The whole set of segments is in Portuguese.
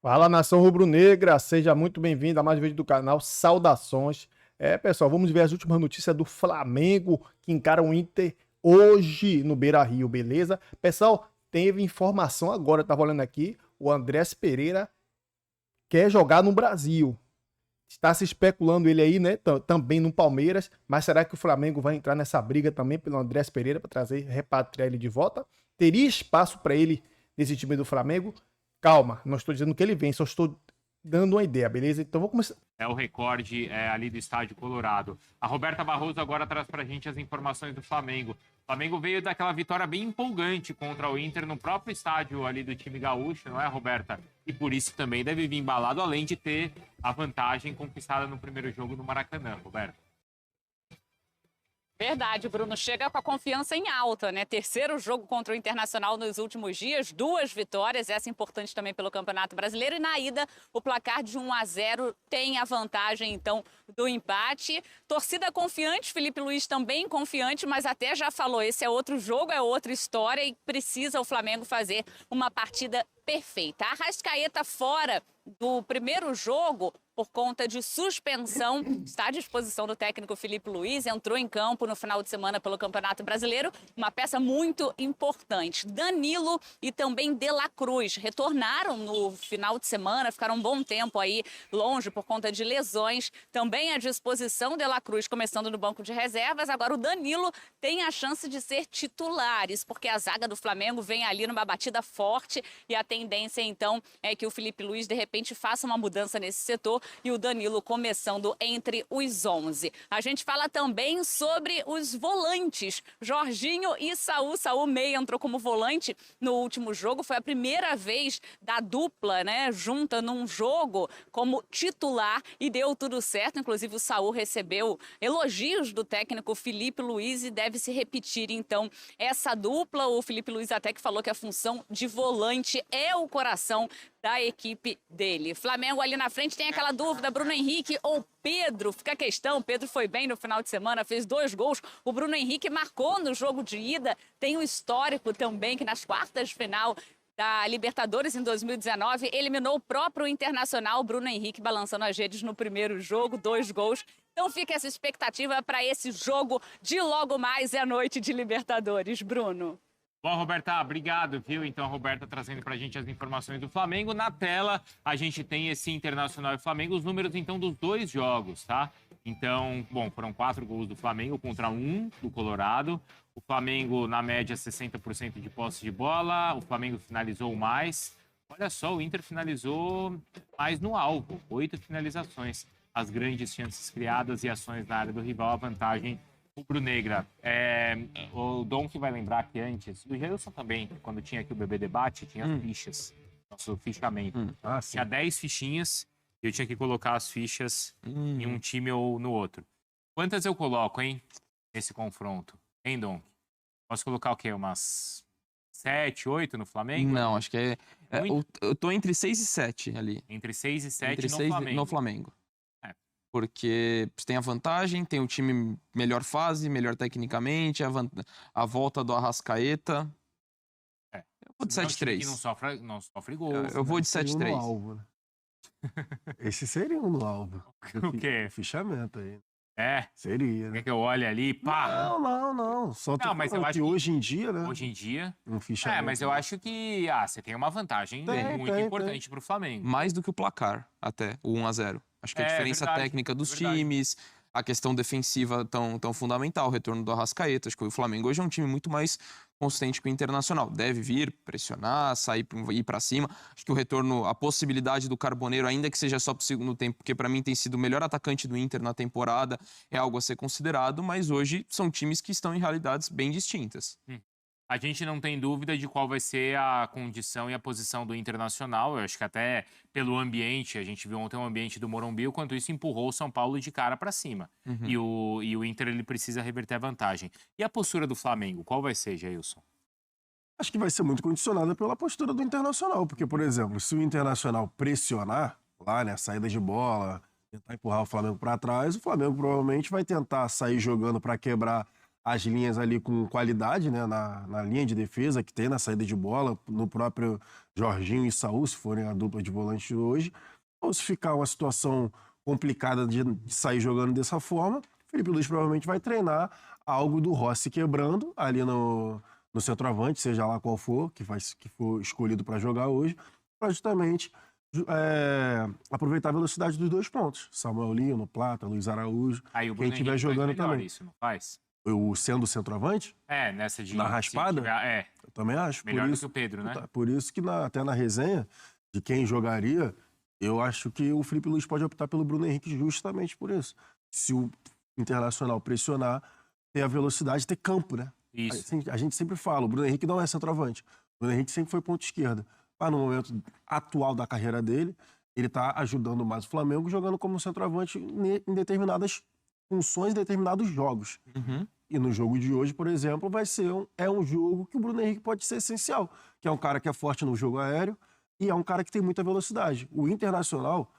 Fala, nação rubro-negra, seja muito bem-vindo a mais um vídeo do canal. Saudações. Pessoal, vamos ver as últimas notícias do Flamengo que encara o Inter hoje no Beira-Rio, beleza? Pessoal, teve informação agora, eu tava olhando aqui, o Andrés Pereira quer jogar no Brasil. Está se especulando ele aí, né, também no Palmeiras, mas será que o Flamengo vai entrar nessa briga também pelo Andrés Pereira para trazer, repatriar ele de volta? Teria espaço para ele nesse time do Flamengo? Calma, não estou dizendo que ele vem, só estou dando uma ideia, beleza? Então vou começar. É o recorde ali do estádio Colorado. A Roberta Barroso agora traz pra gente as informações do Flamengo. O Flamengo veio daquela vitória bem empolgante contra o Inter no próprio estádio ali do time gaúcho, não é, Roberta? E por isso também deve vir embalado, além de ter a vantagem conquistada no primeiro jogo no Maracanã, Roberta. Verdade, Bruno. Chega com a confiança em alta, né? Terceiro jogo contra o Internacional nos últimos dias, 2 vitórias, essa é importante também pelo Campeonato Brasileiro. E na ida, o placar de 1-0 tem a vantagem, então, do empate. Torcida confiante, Felipe Luiz também confiante, mas até já falou, esse é outro jogo, é outra história e precisa o Flamengo fazer uma partida perfeita. A Arrascaeta fora do primeiro jogo por conta de suspensão, está à disposição do técnico Felipe Luiz, entrou em campo no final de semana pelo Campeonato Brasileiro, uma peça muito importante. Danilo e também De La Cruz retornaram no final de semana, ficaram um bom tempo aí longe por conta de lesões, também à disposição De La Cruz começando no banco de reservas. Agora o Danilo tem a chance de ser titulares, porque a zaga do Flamengo vem ali numa batida forte e a tendência então é que o Felipe Luiz de repente faça uma mudança nesse setor e o Danilo começando entre os 11. A gente fala também sobre os volantes, Jorginho e Saul. Saul meia entrou como volante no último jogo, foi a primeira vez da dupla, né, junta num jogo como titular e deu tudo certo. Inclusive o Saul recebeu elogios do técnico Felipe Luiz e deve se repetir então essa dupla. O Felipe Luiz até que falou que a função de volante é o coração da equipe dele. Flamengo ali na frente tem aquela dúvida, Bruno Henrique ou Pedro? Fica a questão, Pedro foi bem no final de semana, fez 2 gols, o Bruno Henrique marcou no jogo de ida, tem um histórico também que nas quartas de final da Libertadores em 2019, eliminou o próprio Internacional, Bruno Henrique balançando as redes no primeiro jogo, 2 gols. Então fica essa expectativa para esse jogo de logo mais é noite de Libertadores, Bruno. Bom, Roberta, obrigado, viu? Então, a Roberta trazendo pra gente as informações do Flamengo. Na tela, a gente tem esse Internacional e Flamengo, os números, então, dos 2 jogos, tá? Então, bom, foram 4 gols do Flamengo contra 1 do Colorado. O Flamengo, na média, 60% de posse de bola. O Flamengo finalizou mais. Olha só, o Inter finalizou mais no alvo. 8 finalizações. As grandes chances criadas e ações na área do rival, a vantagem rubro-negra. O Dom que vai lembrar que antes, o Gelson também, quando tinha aqui o Bebê Debate, tinha as fichas, nosso fichamento. Tinha 10 fichinhas e eu tinha que colocar as fichas em um time ou no outro. Quantas eu coloco, hein, nesse confronto? Hein, Dom? Posso colocar o quê? Umas 7, 8 no Flamengo? Não, acho que eu tô entre 6 e 7 ali. Entre 6 e 7 Entre no 6 Flamengo. no Flamengo. É. Porque tem a vantagem, tem o time melhor fase, melhor tecnicamente, a volta do Arrascaeta. É. Eu vou de Não é um time 7-3. que não sofre gols. Eu vou de Seria um no 7-3. alvo, né? Esse seria um no alvo. O quê? Fichamento aí. É. Seria, né? Quer que eu olhe ali? Pá! Não. Só tô Mas eu falando acho que que hoje em dia, né? hoje em dia. Um fichamento. Mas eu acho que você tem uma vantagem muito importante pro Flamengo. Mais do que o placar, até, o 1-0. Acho que a diferença verdade, técnica dos verdade. times, a questão defensiva tão fundamental, o retorno do Arrascaeta. Acho que o Flamengo hoje é um time muito mais consistente que o Internacional. Deve vir, pressionar, ir pra cima. Acho que o retorno, a possibilidade do Carboneiro, ainda que seja só pro segundo tempo, porque pra mim tem sido o melhor atacante do Inter na temporada, é algo a ser considerado, mas hoje são times que estão em realidades bem distintas. A gente não tem dúvida de qual vai ser a condição e a posição do Internacional. Eu acho que até pelo ambiente, a gente viu ontem o ambiente do Morumbi, o quanto isso empurrou o São Paulo de cara para cima. E o Inter ele precisa reverter a vantagem. E a postura do Flamengo, qual vai ser, Jailson? Acho que vai ser muito condicionada pela postura do Internacional. Porque, por exemplo, se o Internacional pressionar lá, né, saída de bola, tentar empurrar o Flamengo para trás, o Flamengo provavelmente vai tentar sair jogando para quebrar as linhas ali com qualidade, né? Na linha de defesa que tem, na saída de bola, no próprio Jorginho e Saúl, se forem a dupla de volante hoje. Ou se ficar uma situação complicada de sair jogando dessa forma, Felipe Luiz provavelmente vai treinar algo do Rossi quebrando ali no centroavante, seja lá qual for, que for escolhido para jogar hoje, para justamente aproveitar a velocidade dos 2 pontos. Samuel Lino, Plata, Luiz Araújo, Aí o quem Bruno estiver Henrique faz jogando melhor também. isso, não faz? Sendo centroavante, Nessa de... na se raspada, tiver- eu também acho. melhor do que o Pedro, né? Por isso que até na resenha de quem jogaria, eu acho que o Felipe Luiz pode optar pelo Bruno Henrique justamente por isso. Se o Internacional pressionar, ter a velocidade, ter campo, né? Isso. A gente sempre fala, o Bruno Henrique não é centroavante. O Bruno Henrique sempre foi ponta esquerda. Mas no momento atual da carreira dele, ele está ajudando mais o Flamengo jogando como centroavante em determinadas funções, em determinados jogos. Uhum. E no jogo de hoje, por exemplo, é um jogo que o Bruno Henrique pode ser essencial, que é um cara que é forte no jogo aéreo e é um cara que tem muita velocidade. O Internacional,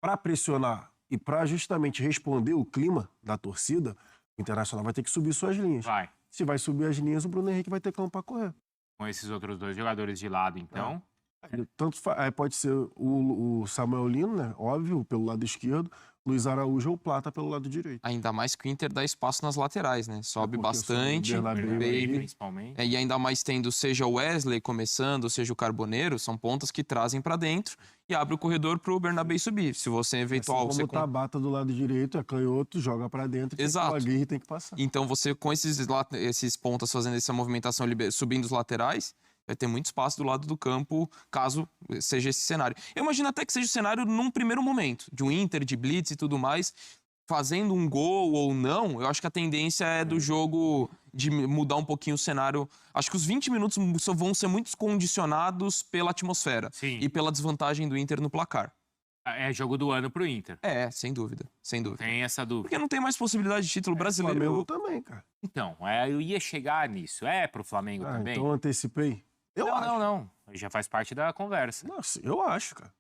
para pressionar e para justamente responder o clima da torcida, o Internacional vai ter que subir suas linhas. Vai. Se vai subir as linhas, o Bruno Henrique vai ter campo para correr. Com esses outros 2 jogadores de lado, então. Aí pode ser o Samuel Lino, né? Óbvio, pelo lado esquerdo, Luiz Araújo ou Plata pelo lado direito. Ainda mais que o Inter dá espaço nas laterais, né? Sobe porque bastante. sobe o Bernabéu Baby, aí. principalmente. E ainda mais tendo seja o Wesley começando, seja o Carboneiro, são pontas que trazem pra dentro e abre o corredor pro Bernabéu subir. Se você eventual... Assim você como o Tabata do lado direito é canhoto, joga para dentro, Exato. o Aguirre tem que passar. Então você, com esses pontas fazendo essa movimentação, subindo os laterais, vai ter muito espaço do lado do campo, caso seja esse cenário. Eu imagino até que seja o cenário num primeiro momento, de um Inter, de blitz e tudo mais, fazendo um gol ou não, eu acho que a tendência é do jogo de mudar um pouquinho o cenário. Acho que os 20 minutos vão ser muito condicionados pela atmosfera Sim. e pela desvantagem do Inter no placar. É jogo do ano pro Inter. Sem dúvida, sem dúvida. Tem essa dúvida. Porque não tem mais possibilidade de título O brasileiro. Flamengo também, cara. Então, eu ia chegar nisso. Pro Flamengo também? Então antecipei. Eu acho. Não. Já faz parte da conversa. Nossa, eu acho, cara.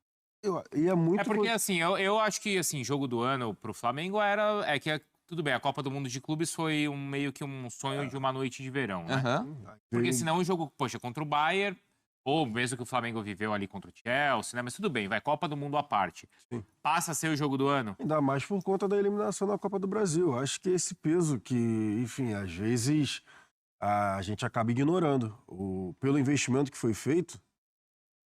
E é muito... É porque, assim, eu acho que, assim, jogo do ano pro Flamengo tudo bem, a Copa do Mundo de Clubes foi meio que um sonho de uma noite de verão, né? Aham. Porque senão o jogo, poxa, contra o Bayern, ou mesmo que o Flamengo viveu ali contra o Chelsea, né? Mas tudo bem, vai Copa do Mundo à parte. Sim. Passa a ser o jogo do ano? Ainda mais por conta da eliminação da Copa do Brasil. Acho que esse peso que, enfim, às vezes a gente acaba ignorando. Pelo investimento que foi feito,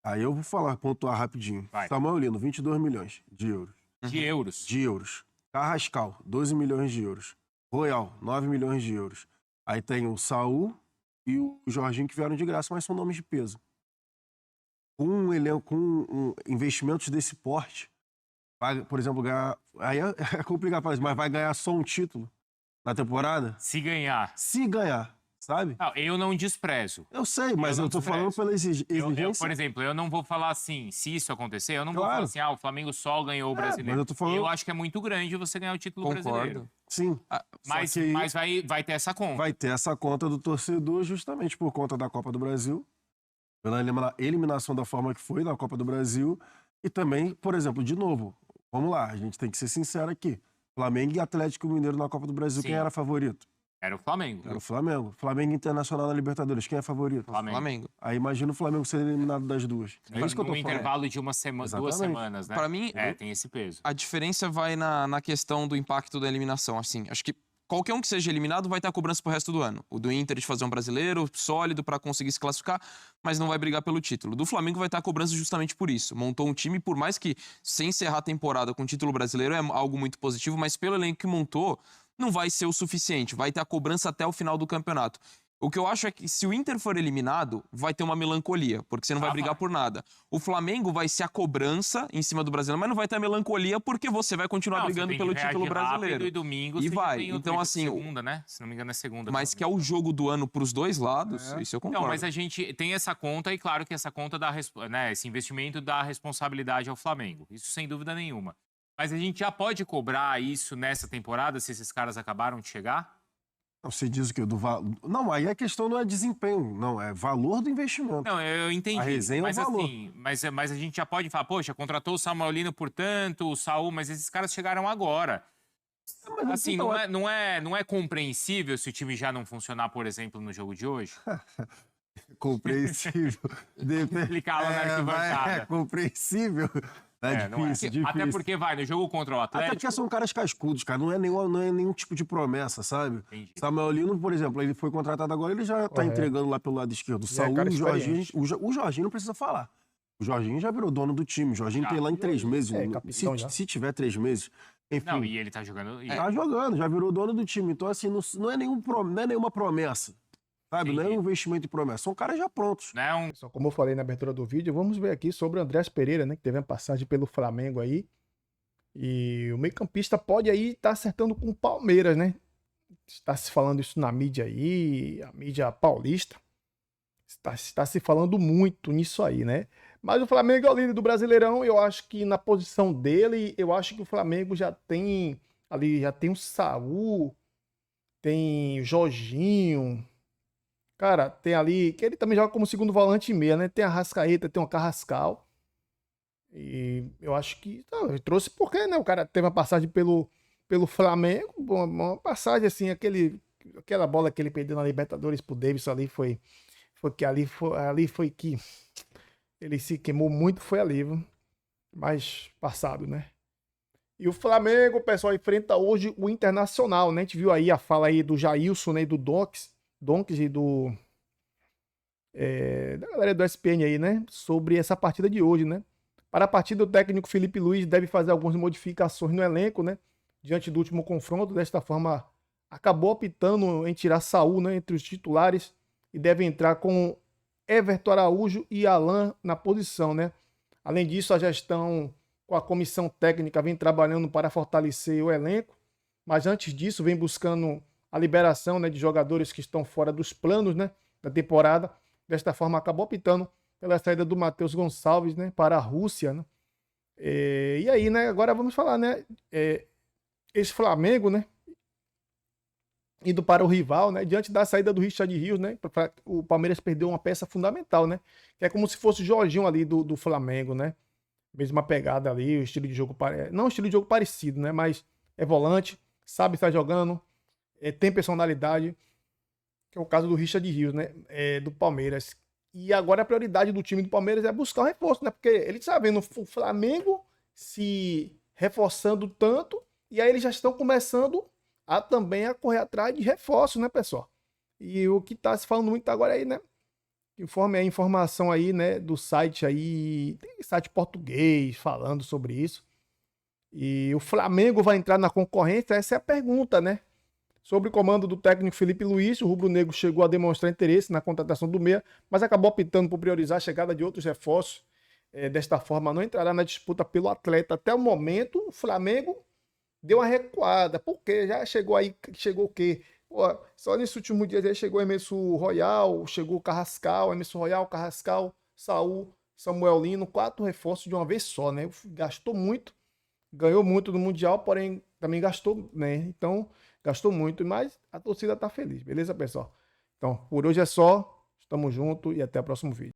aí eu vou pontuar rapidinho. Vai. Samuel Lino, 22 milhões de euros. De euros. De euros. Carrascal, 12 milhões de euros. Royal, 9 milhões de euros. Aí tem o Saúl e o Jorginho que vieram de graça, mas são nomes de peso. Com investimentos desse porte, vai, por exemplo, ganhar... Aí é complicado falar isso, mas vai ganhar só um título na temporada? Se ganhar. Se ganhar, sabe? Não, eu não desprezo. Eu sei, mas eu tô falando pela exigência. Por exemplo, eu não vou falar assim, se isso acontecer, eu não vou Claro. falar assim, o Flamengo só ganhou o brasileiro. mas eu tô falando- Eu acho que é muito grande você ganhar o título brasileiro. Concordo. Sim. Mas, Só que mas vai ter essa conta. vai ter essa conta do torcedor justamente por conta da Copa do Brasil, pela eliminação da forma que foi na Copa do Brasil e também, por exemplo, de novo, vamos lá, a gente tem que ser sincero aqui. Flamengo e Atlético Mineiro na Copa do Brasil, Sim. quem era favorito? Era o Flamengo. Era o Flamengo. Flamengo Internacional na Libertadores, quem é favorito? Flamengo. Aí imagina o Flamengo ser eliminado das duas. É isso que eu tô No falando. intervalo de duas Exatamente. semanas, né? Pra mim, tem esse peso. a diferença vai na questão do impacto da eliminação. Assim, acho que qualquer um que seja eliminado vai ter a cobrança pro resto do ano. O do Inter de fazer um brasileiro sólido pra conseguir se classificar, mas não vai brigar pelo título. Do Flamengo vai ter a cobrança justamente por isso. Montou um time, por mais que sem encerrar a temporada com título brasileiro é algo muito positivo, mas pelo elenco que montou, não vai ser o suficiente. Vai ter a cobrança até o final do campeonato. O que eu acho é que se o Inter for eliminado, vai ter uma melancolia, porque você não vai brigar por nada. O Flamengo vai ser a cobrança em cima do brasileiro, mas não vai ter a melancolia porque você vai continuar brigando pelo título brasileiro. E domingo E você vai. já tem Então, assim, segunda, né? Se não me engano é segunda. Mas que é o jogo do ano pros dois lados, isso eu concordo. Não, mas a gente tem essa conta e claro que essa conta dá, né, esse investimento dá responsabilidade ao Flamengo. Isso sem dúvida nenhuma. Mas a gente já pode cobrar isso nessa temporada se esses caras acabaram de chegar? Não, você diz o quê? Não, aí a questão não é desempenho, não, é valor do investimento. Não, eu entendi. A resenha mas é o valor. assim, mas a gente já pode falar, poxa, contratou o Samuel Lino por tanto, o Saúl, mas esses caras chegaram agora. Mas Assim, então, não é compreensível se o time já não funcionar, por exemplo, no jogo de hoje? compreensível. Explicar lá na arquibancada. É compreensível. É Não é. difícil. Até porque vai, no jogo contra o Até Atlético. porque são caras cascudos, cara. Não é nenhum tipo de promessa, sabe? Entendi. Samuel Lino, por exemplo, ele foi contratado agora, ele já tá Correto. entregando lá pelo lado esquerdo. Já é cara O Jorginho, experiente. o Jorginho não precisa falar. O Jorginho já virou dono do time. O Jorginho Já. tem lá em 3 meses. É, capitão já. Se tiver 3 meses. Enfim, Não, e ele tá jogando. tá jogando, já virou dono do time. Então, assim, não é nenhuma promessa. Sabe? Não é um investimento em promessa. São caras já prontos. Não é um. Pessoal, como eu falei na abertura do vídeo, vamos ver aqui sobre o Andrés Pereira, né? Que teve uma passagem pelo Flamengo aí. E o meio-campista pode aí estar acertando com o Palmeiras, né? Está se falando isso na mídia aí, a mídia paulista. Está se falando muito nisso aí, né? Mas o Flamengo é o líder do Brasileirão. Eu acho que na posição dele, eu acho que o Flamengo já tem ali, já tem o Saul, tem o Jorginho. Cara, tem ali, que ele também joga como segundo volante e meia, né? Tem a Arrascaeta, tem o Carrascal. E eu acho que ele trouxe porque, né? O cara teve uma passagem pelo Flamengo, uma passagem assim, aquela bola que ele perdeu na Libertadores pro Davidson ali foi que ali foi que ele se queimou muito, foi ali, viu? Mais passado, né? E o Flamengo, pessoal, enfrenta hoje o Internacional, né? A gente viu aí a fala aí do Jailson, né? E do Donks e da galera do SPN aí, né? Sobre essa partida de hoje, né? Para a partida, o técnico Felipe Luiz deve fazer algumas modificações no elenco, né? Diante do último confronto. Desta forma, acabou optando em tirar Saul, né? Entre os titulares e deve entrar com Everton Araújo e Alan na posição, né? Além disso, a gestão com a comissão técnica vem trabalhando para fortalecer o elenco, mas antes disso vem buscando a liberação, né, de jogadores que estão fora dos planos, né, da temporada. Desta forma, acabou optando pela saída do Matheus Gonçalves, né, para a Rússia, né? E aí, né, agora vamos falar, né, esse Flamengo, né, indo para o rival, né, diante da saída do Richard Rios, né, o Palmeiras perdeu uma peça fundamental, né, que é como se fosse o Jorginho ali do Flamengo, né, mesma pegada ali, o estilo de jogo, não estilo de jogo parecido, né, mas é volante, sabe estar jogando, tem personalidade, que é o caso do Richard Rios, né, do Palmeiras. E agora a prioridade do time do Palmeiras é buscar um reforço, né, porque ele está vendo o Flamengo se reforçando tanto, e aí eles já estão começando também a correr atrás de reforço, né, pessoal? E o que tá se falando muito agora aí, né? Informe a informação aí, né, do site aí, tem site português falando sobre isso. E o Flamengo vai entrar na concorrência? Essa é a pergunta, né? Sobre o comando do técnico Felipe Luiz, o rubro-negro chegou a demonstrar interesse na contratação do meia, mas acabou optando por priorizar a chegada de outros reforços. Desta forma, não entrará na disputa pelo atleta. Até o momento, o Flamengo deu uma recuada, porque já chegou o quê? Pô, só nesse último dia aí chegou Emerson Royal, chegou Carrascal, Emerson Royal, Carrascal, Saul, Samuel Lino, 4 reforços de uma vez só, né? Gastou muito, ganhou muito no Mundial, porém também gastou, né? Então, gastou muito, mas a torcida tá feliz, beleza, pessoal? Então, por hoje é só, estamos juntos e até o próximo vídeo.